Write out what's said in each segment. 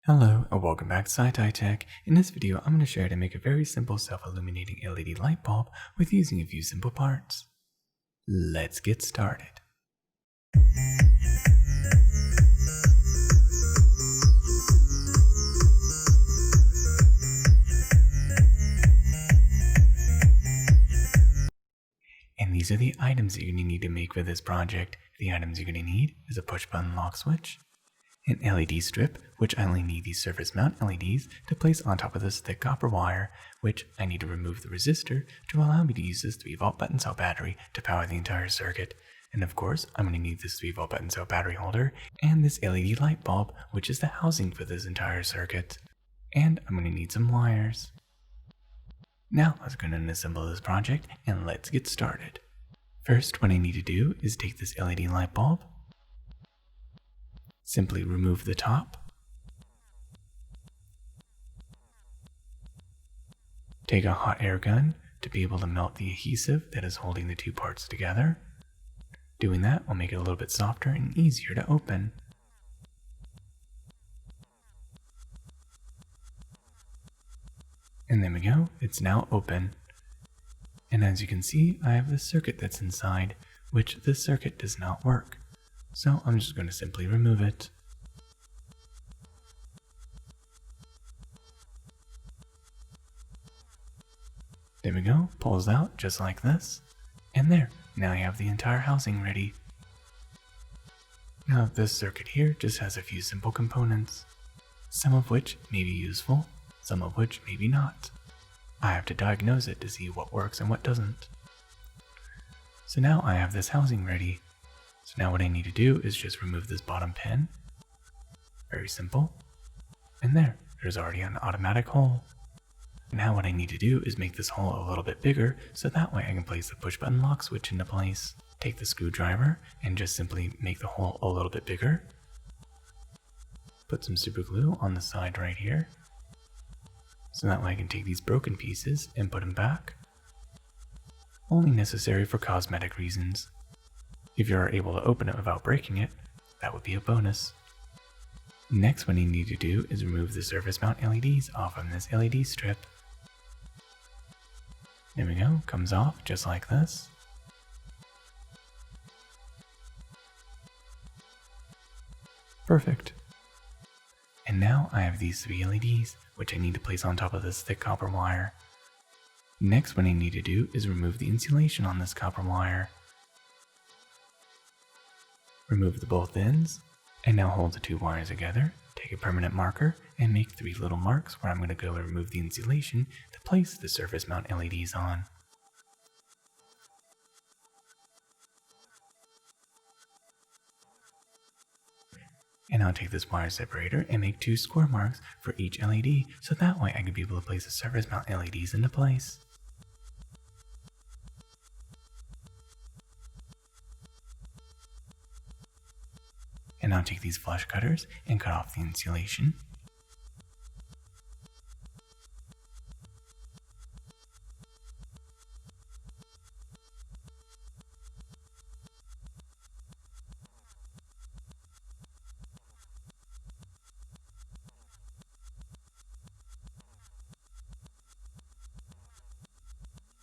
Hello and welcome back to SciTi Tech. In this video, I'm going to show you how to make a very simple self-illuminating LED light bulb with using a few simple parts. Let's get started. And these are the items that you're going to need to make for this project. The items you're going to need is a push-button lock switch, an LED strip, which I only need these surface mount LEDs to place on top of this thick copper wire, which I need to remove the resistor to allow me to use this 3-volt button cell battery to power the entire circuit. And of course, I'm going to need this 3-volt button cell battery holder and this LED light bulb, which is the housing for this entire circuit. And I'm going to need some wires. Now let's go ahead and assemble this project and let's get started. First, what I need to do is take this LED light bulb, simply remove the top, take a hot air gun to be able to melt the adhesive that is holding the two parts together. Doing that will make it a little bit softer and easier to open. And there we go, it's now open. And as you can see, I have this circuit that's inside, which this circuit does not work. So I'm just going to simply remove it. There we go, pulls out just like this. And there, now you have the entire housing ready. Now this circuit here just has a few simple components, some of which may be useful, some of which maybe not. I have to diagnose it to see what works and what doesn't. So now I have this housing ready. So now what I need to do is just remove this bottom pin. Very simple. And there's already an automatic hole. Now what I need to do is make this hole a little bit bigger so that way I can place the push button lock switch into place. Take the screwdriver and just simply make the hole a little bit bigger. Put some super glue on the side right here. So that way I can take these broken pieces and put them back. Only necessary for cosmetic reasons. If you are able to open it without breaking it, that would be a bonus. Next, what you need to do is remove the surface mount LEDs off of this LED strip. There we go, comes off just like this. Perfect. And now I have these 3 LEDs, which I need to place on top of this thick copper wire. Next, what I need to do is remove the insulation on this copper wire. Remove the both ends, and now hold the 2 wires together, take a permanent marker, and make 3 little marks where I'm going to go and remove the insulation to place the surface mount LEDs on. And I'll take this wire separator and make 2 score marks for each LED, so that way I can be able to place the surface mount LEDs into place. And I'll take these flush cutters and cut off the insulation.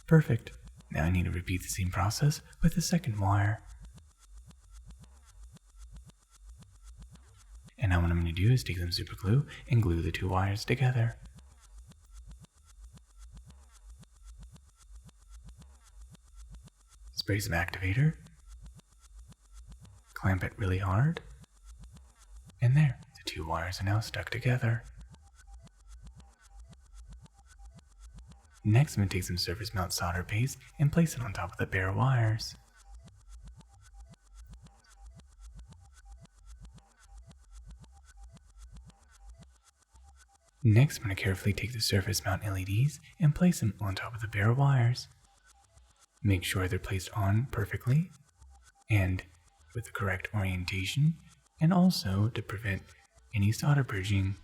Perfect. Now I need to repeat the same process with the second wire. And now what I'm going to do is take some super glue and glue the 2 wires together. Spray some activator. Clamp it really hard. And there, the 2 wires are now stuck together. Next, I'm going to take some surface mount solder paste and place it on top of the bare wires. Next, I'm going to carefully take the surface mount LEDs and place them on top of the bare wires. Make sure they're placed on perfectly and with the correct orientation, and also to prevent any solder bridging.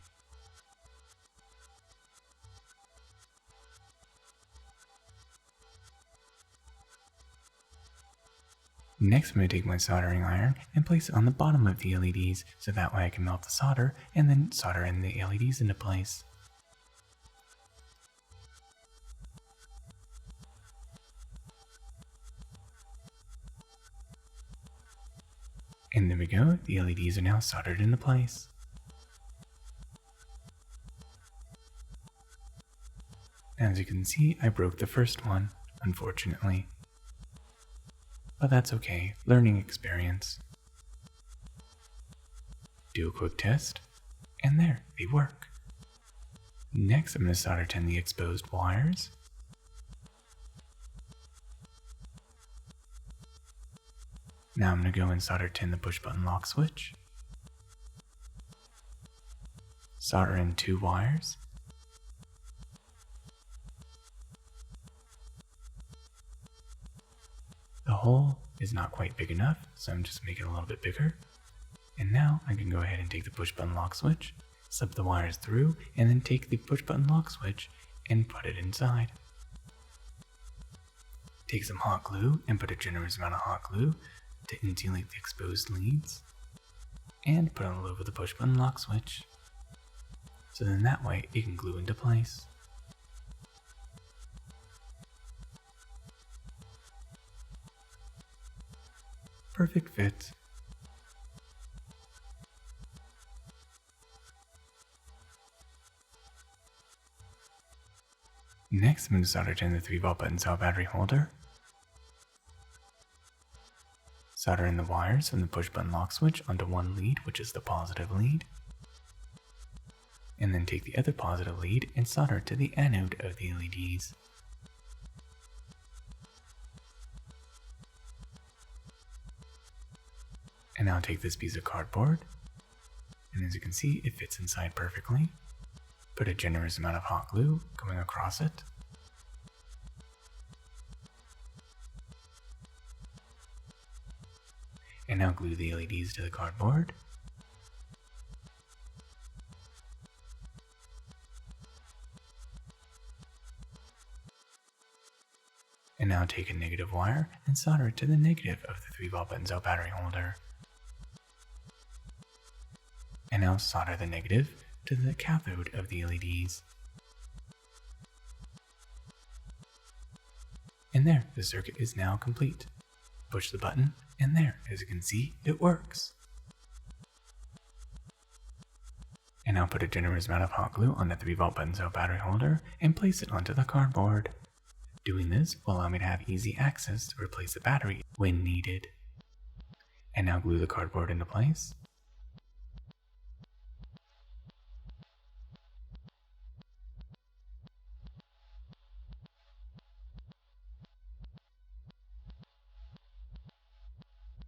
Next, I'm going to take my soldering iron and place it on the bottom of the LEDs so that way I can melt the solder and then solder in the LEDs into place. And there we go, the LEDs are now soldered into place. As you can see, I broke the first one, unfortunately. But that's okay, learning experience. Do a quick test, and there, they work. Next, I'm going to solder tin the exposed wires. Now I'm going to go and solder tin the push button lock switch. Solder in 2 wires. The hole is not quite big enough, so I'm just making it a little bit bigger. And now I can go ahead and take the push button lock switch, slip the wires through, and then take the push button lock switch and put it inside. Take some hot glue and put a generous amount of hot glue to insulate the exposed leads, and put it all over the push button lock switch. So then that way it can glue into place. Perfect fit. Next, I'm going to solder in the 3-volt button cell battery holder. Solder in the wires from the push button lock switch onto one lead, which is the positive lead. And then take the other positive lead and solder it to the anode of the LEDs. And now take this piece of cardboard, and as you can see, it fits inside perfectly. Put a generous amount of hot glue going across it. And now glue the LEDs to the cardboard. And now take a negative wire and solder it to the negative of the 3-volt button cell battery holder. And now solder the negative to the cathode of the LEDs. And there, the circuit is now complete. Push the button, and there, as you can see, it works. And now put a generous amount of hot glue on the 3-volt button cell battery holder and place it onto the cardboard. Doing this will allow me to have easy access to replace the battery when needed. And now glue the cardboard into place.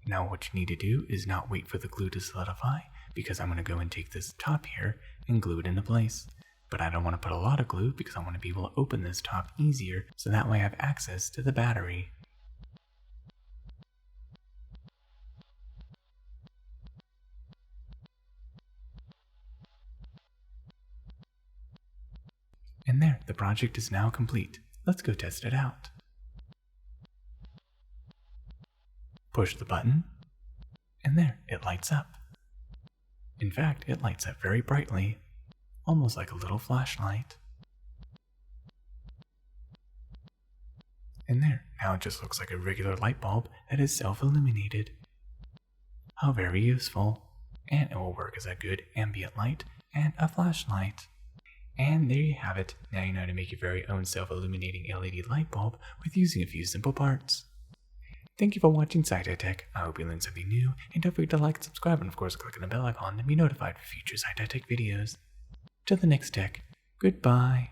Now what you need to do is not wait for the glue to solidify, because I'm going to go and take this top here and glue it into place. But I don't want to put a lot of glue because I want to be able to open this top easier, so that way I have access to the battery. And there, the project is now complete. Let's go test it out. Push the button, and there, it lights up. In fact, it lights up very brightly, almost like a little flashlight. And there, now it just looks like a regular light bulb that is self-illuminated. How very useful, and it will work as a good ambient light and a flashlight. And there you have it, now you know how to make your very own self-illuminating LED light bulb with using a few simple parts. Thank you for watching SciTech. I hope you learned something new, and don't forget to like, subscribe, and of course click on the bell icon to be notified for future SciTech videos. Till the next tech, goodbye.